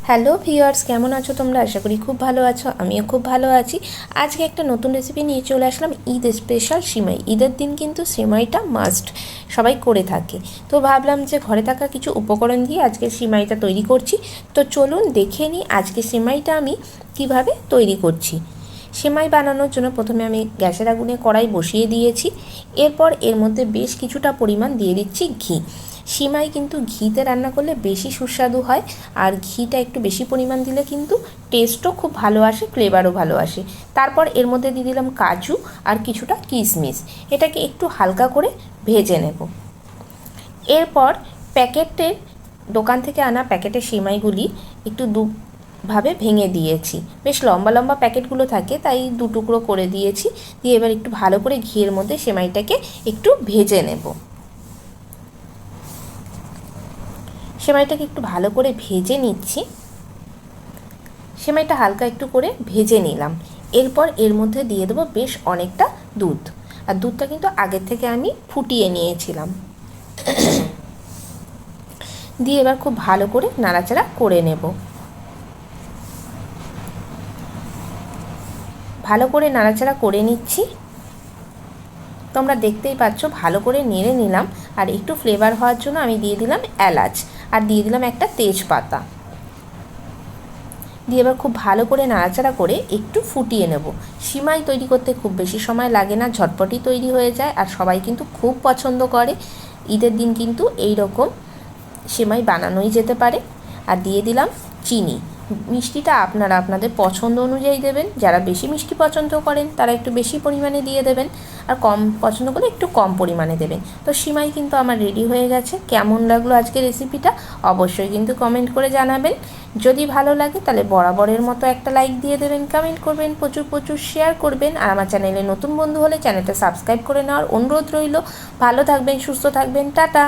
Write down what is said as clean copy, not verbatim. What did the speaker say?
Hello viewers, কেমন আছো তোমরা? আশা করি খুব ভালো আছো। আমিও খুব ভালো আছি। আজকে একটা নতুন রেসিপি নিয়ে চলে আসলাম, ঈদ স্পেশাল সিমাই। ঈদের দিন কিন্তু সিমাইটা মাস্ট, সবাই করে থাকে। তো ভাবলাম যে ঘরে থাকা কিছু উপকরণ দিয়ে আজকে সিমাইটা তৈরি করছি। তো চলুন দেখে নিই আজকে সিমাইটা আমি কিভাবে তৈরি করছি। সেমাই বানানোর জন্য প্রথমে আমি গ্যাসের আগুনে কড়াই বসিয়ে দিয়েছি। এরপর এর মধ্যে বেশ কিছুটা পরিমাণ দিয়ে দিচ্ছি ঘি। সিমাই কিন্তু ঘিতে রান্না করলে বেশি সুস্বাদু হয়, আর ঘিটা একটু বেশি পরিমাণ দিলে কিন্তু টেস্টও খুব ভালো আসে, ফ্লেভারও ভালো আসে। তারপর এর মধ্যে দিয়ে দিলাম কাজু আর কিছুটা কিশমিশ। এটাকে একটু হালকা করে ভেজে নেব। এরপর প্যাকেটের দোকান থেকে আনা প্যাকেটের সিমাইগুলি একটু ভাবে ভেঙে দিয়েছি। বেশ লম্বা লম্বা প্যাকেটগুলো থাকে, তাই দু টুকরো করে দিয়েছি। দিয়ে এবার একটু ভালো করে ঘিয়ের মধ্যে সেমাইটাকে একটু ভেজে নেব। সেমাইটাকে একটু ভালো করে ভেজে নিচ্ছি। সেমাইটা হালকা একটু করে ভেজে নিলাম। এরপর এর মধ্যে দিয়ে দেবো বেশ অনেকটা দুধ। আর দুধটা কিন্তু আগের থেকে আমি ফুটিয়ে নিয়েছিলাম। দিয়ে এবার খুব ভালো করে নাড়াচাড়া করে নেব। ভালো করে নাড়াচাড়া করে নিচ্ছি। তোমরা দেখতেই পাচ্ছ ভালো করে নেড়ে নিলাম। আর একটু ফ্লেভার হওয়ার জন্য আমি দিয়ে দিলাম এলাচ, আর দিয়ে দিলাম একটা তেজপাতা। দিয়ে এবার খুব ভালো করে নাড়াচাড়া করে একটু ফুটিয়ে নেব। সিমাই তৈরি করতে খুব বেশি সময় লাগে না, ঝটপটি তৈরি হয়ে যায়, আর সবাই কিন্তু খুব পছন্দ করে। ঈদের দিন কিন্তু এই রকম সিমাই বানানোই যেতে পারে। আর দিয়ে দিলাম চিনি। মিষ্টিটা আপনারা আপনাদের পছন্দ অনুযায়ী দেবেন। যারা বেশি মিষ্টি পছন্দ করেন তারা একটু বেশি পরিমাণে দিয়ে দেবেন, আর কম পছন্দ করলে একটু কম পরিমাণে দেবেন। তো সিমাই কিন্তু আমার রেডি হয়ে গেছে। কেমন লাগলো আজকের রেসিপিটা অবশ্যই কিন্তু কমেন্ট করে জানাবেন। যদি ভালো লাগে তাহলে বরাবরের মতো একটা লাইক দিয়ে দেবেন, কমেন্ট করবেন, প্রচুর প্রচুর শেয়ার করবেন। আর আমার চ্যানেলে নতুন বন্ধু হলে চ্যানেলটা সাবস্ক্রাইব করে নেওয়ার অনুরোধ রইল। ভালো থাকবেন, সুস্থ থাকবেন, টাটা।